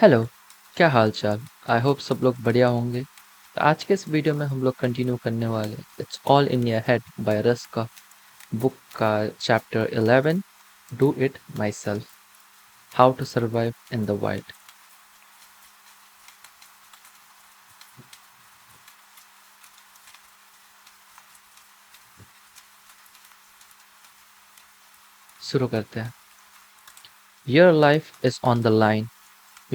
Hello, क्या हाल चाल। I hope सब लोग बढ़िया होंगे। तो आज के इस वीडियो में हम लोग कंटिन्यू करने वाले it's all in your head by Russ का बुक का chapter 11 do it myself, how to survive in the wild. शुरू करते हैं। Your life is on the line,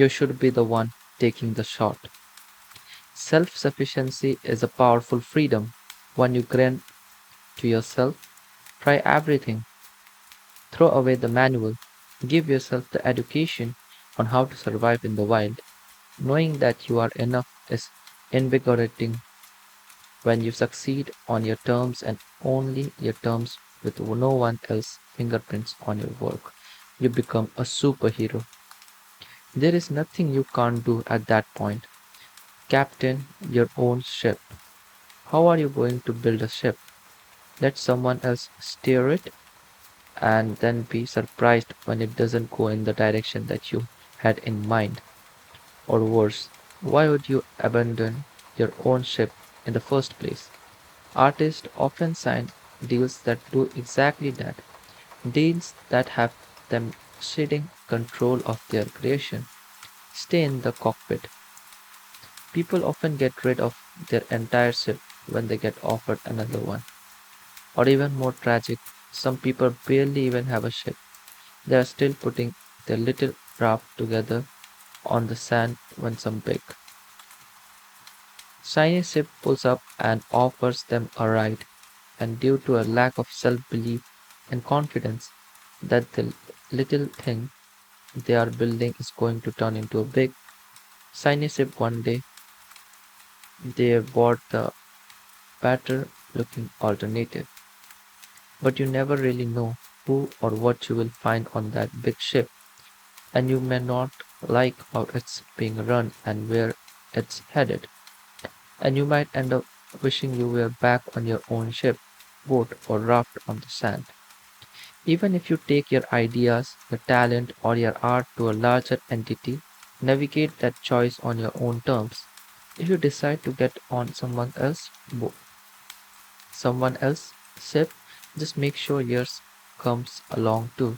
you should be the one taking the shot. Self sufficiency is a powerful freedom. When you grant to yourself, try everything, throw away the manual, give yourself the education on how to survive in the wild. Knowing that you are enough is invigorating when you succeed on your terms and only your terms with no one else's fingerprints on your work. You become a superhero. There is nothing you can't do at that point. Captain your own ship. How are you going to build a ship? Let someone else steer it and then be surprised when it doesn't go in the direction that you had in mind. Or worse, why would you abandon your own ship in the first place? Artists often sign deals that do exactly that, deals that have them ceding control of their creation. Stay in the cockpit. People often get rid of their entire ship when they get offered another one. Or even more tragic, some people barely even have a ship. They are still putting their little raft together on the sand when some big shiny ship pulls up and offers them a ride, and due to a lack of self-belief and confidence that the little thing they are building is going to turn into a big, shiny ship one day, they bought the better looking alternative. But you never really know who or what you will find on that big ship, and you may not like how it's being run and where it's headed, and you might end up wishing you were back on your own ship, boat, or raft on the sand. Even if you take your ideas, your talent, or your art to a larger entity, navigate that choice on your own terms. If you decide to get on someone else's ship, just make sure yours comes along too,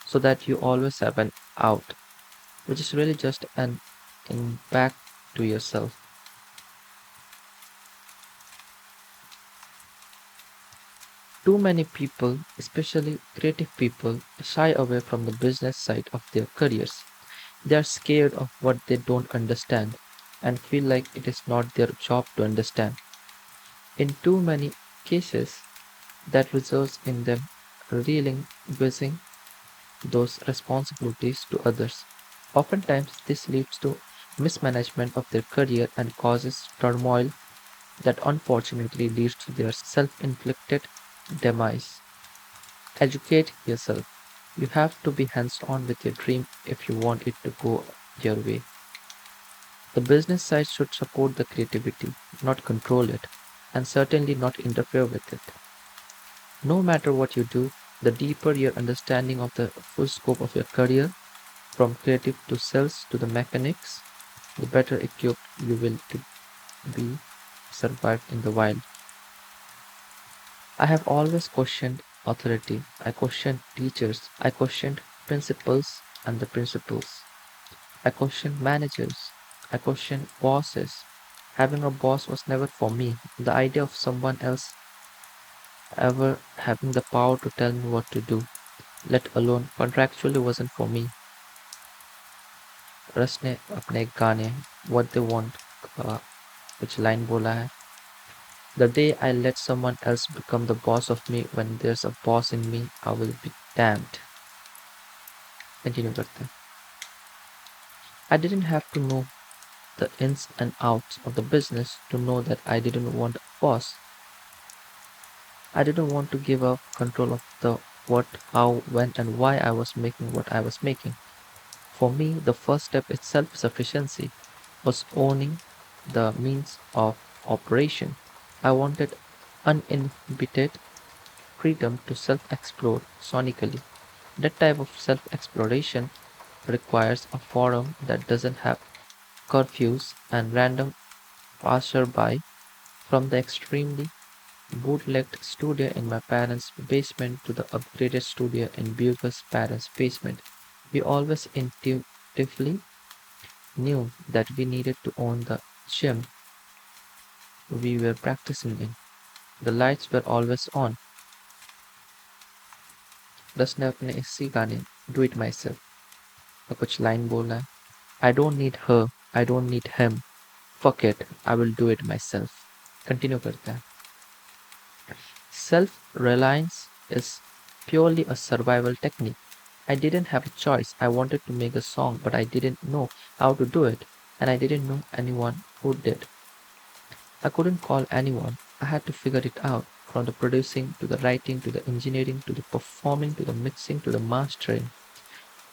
so that you always have an out, which is really just an in back to yourself. Too many people, especially creative people, shy away from the business side of their careers. They are scared of what they don't understand and feel like it is not their job to understand. In too many cases, that results in them relinquishing those responsibilities to others. Oftentimes, this leads to mismanagement of their career and causes turmoil that unfortunately leads to their self inflicted demise. Educate yourself. You have to be hands on with your dream if you want it to go your way. The business side should support the creativity, not control it, and certainly not interfere with it. No matter what you do, the deeper your understanding of the full scope of your career, from creative to sales to the mechanics, the better equipped you will to be survive in the wild. I have always questioned authority. I questioned teachers. I questioned principals and the principals. I questioned managers. I questioned bosses. Having a boss was never for me. The idea of someone else ever having the power to tell me what to do, let alone contractually, wasn't for me. रस ने अपने एक गाने What They Want का कुछ line बोला है, The day I let someone else become the boss of me when there's a boss in me, I will be damned. Continue करते हैं. I didn't have to know the ins and outs of the business to know that I didn't want a boss. I didn't want to give up control of the what, how, when, and why I was making what I was making. For me, the first step in self sufficiency was owning the means of operation. I wanted uninhibited freedom to self explore sonically. That type of self exploration requires a forum that doesn't have curfews and random passerby from the extremely bootlegged studio in my parents' basement to the upgraded studio in Buger's parents' basement. We always intuitively knew that we needed to own the gym we were practicing in. The lights were always on. रस ने अपने इसी गाने do it my self का कुछ line बोला है. I don't need her, I don't need him. Fuck it, I will do it myself. Continue करता है. Self-reliance is purely a survival technique. I didn't have a choice. I wanted to make a song, but I didn't know how to do it, and I didn't know anyone who did. I couldn't call anyone. I had to figure it out, from the producing to the writing to the engineering to the performing to the mixing to the mastering.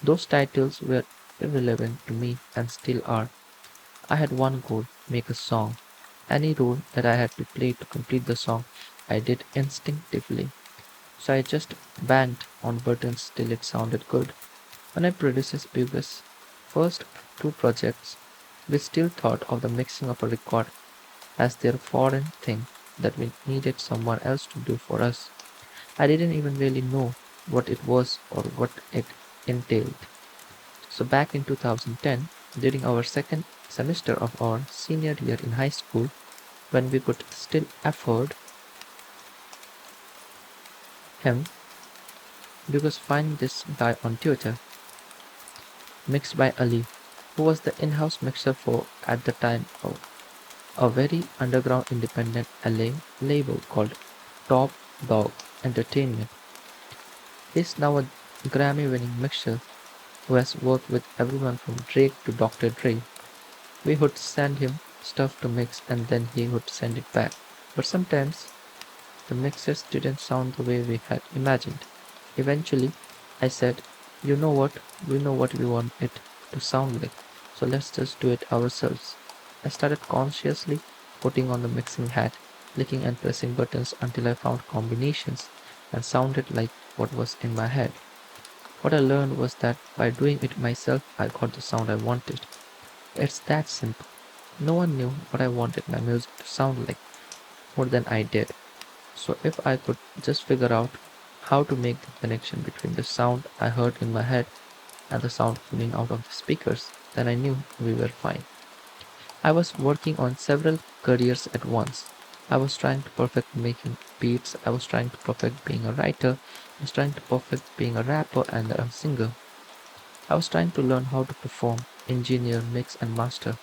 Those titles were irrelevant to me and still are. I had one goal: make a song. Any role that I had to play to complete the song, I did instinctively. So I just banged on buttons till it sounded good. When I produced Bug's first two projects, we still thought of the mixing of a record as their foreign thing that we needed someone else to do for us. I didn't even really know what it was or what it entailed. So back in 2010, during our second semester of our senior year in high school, when we could still afford him, because finding this guy on Twitter, mixed by Ali, who was the in-house mixer for, at the time, a very underground independent LA label called Top Dog Entertainment. He's now a Grammy-winning mixer who has worked with everyone from Drake to Dr. Dre. We would send him stuff to mix and then he would send it back. But sometimes the mixes didn't sound the way we had imagined. Eventually, I said, you know what, we know what we want it to sound like, so let's just do it ourselves. I started consciously putting on the mixing hat, clicking and pressing buttons until I found combinations and sounded like what was in my head. What I learned was that by doing it myself, I got the sound I wanted. It's that simple. No one knew what I wanted my music to sound like more than I did. So if I could just figure out how to make the connection between the sound I heard in my head and the sound coming out of the speakers, then I knew we were fine. I was working on several careers at once. I was trying to perfect making beats, I was trying to perfect being a writer, I was trying to perfect being a rapper and a singer. I was trying to learn how to perform, engineer, mix and master.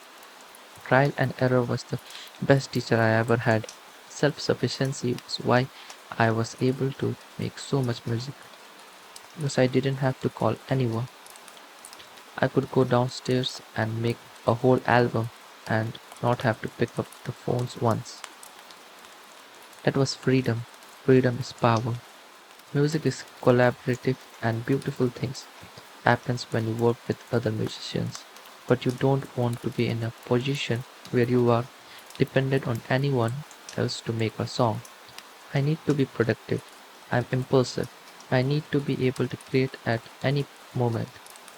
Trial and error was the best teacher I ever had. Self-sufficiency was why I was able to make so much music, because I didn't have to call anyone. I could go downstairs and make a whole album and not have to pick up the phones once. That was freedom. Freedom is power. Music is collaborative and beautiful things happens when you work with other musicians. But you don't want to be in a position where you are dependent on anyone else to make a song. I need to be productive. I'm impulsive. I need to be able to create at any moment.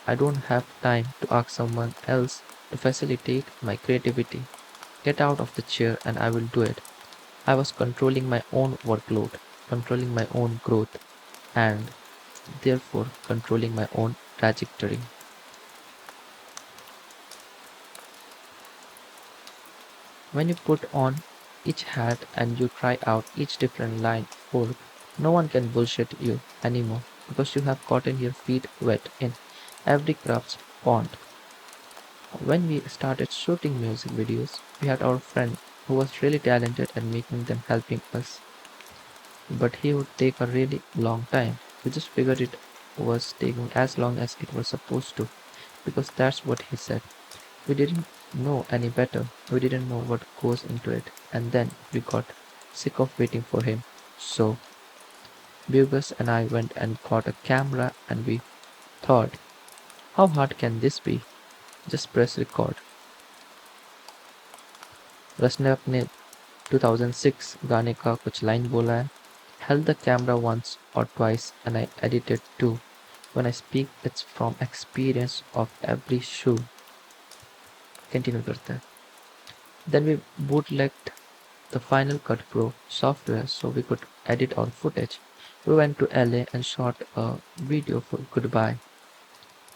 I don't have time to ask someone else to facilitate my creativity. Get out of the chair and I will do it. I was controlling my own workload, controlling my own growth, and therefore controlling my own trajectory. When you put on each hat and you try out each different line of work, no one can bullshit you anymore because you have gotten your feet wet in every craft's pond. When we started shooting music videos, we had our friend who was really talented at making them helping us, but he would take a really long time. We just figured it was taking as long as it was supposed to because that's what he said. We didn't know any better. We didn't know what goes into it. And then we got sick of waiting for him. So Bugus and I went and got a camera and we thought, how hard can this be? Just press record. रस ने अपने 2006 गाने का कुछ line बोला है. Held the camera once or twice and I edited too. When I speak, it's from experience of every shoe. Continue करते हैं. Then we bootlegged the Final Cut Pro software so we could edit our footage. We went to LA and shot a video for Goodbye.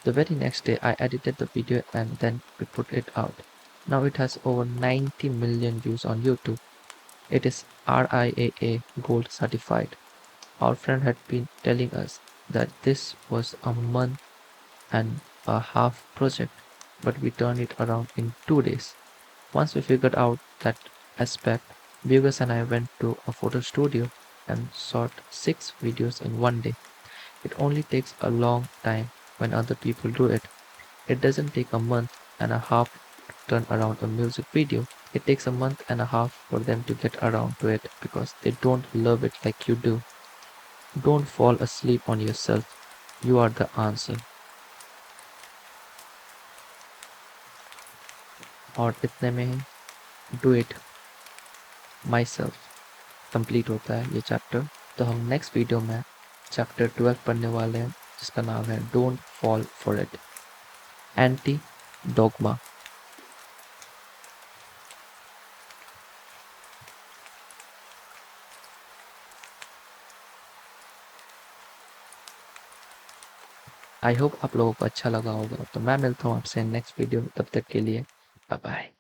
The very next day, I edited the video and then we put it out. Now it has over 90 million views on YouTube. It is RIAA Gold certified. Our friend had been telling us that this was a month and a half project, but we turned it around in 2 days. Once we figured out that aspect, Vigas and I went to a photo studio and shot 6 videos in one day. It only takes a long time when other people do it. It doesn't take a month and a half to turn around a music video. It takes a month and a half for them to get around to it because they don't love it like you do. Don't fall asleep on yourself. You are the answer. और इतने में ही do it my self complete होता है ये chapter. तो हम next video में chapter 12 पढ़ने वाले हैं जिसका नाम है don't fall for it. Anti dogma. I hope आप लोगों को अच्छा लगा होगा. तो मैं मिलता हूँ आपसे नेक्स्ट वीडियो. तब तक के लिए बाय बाय.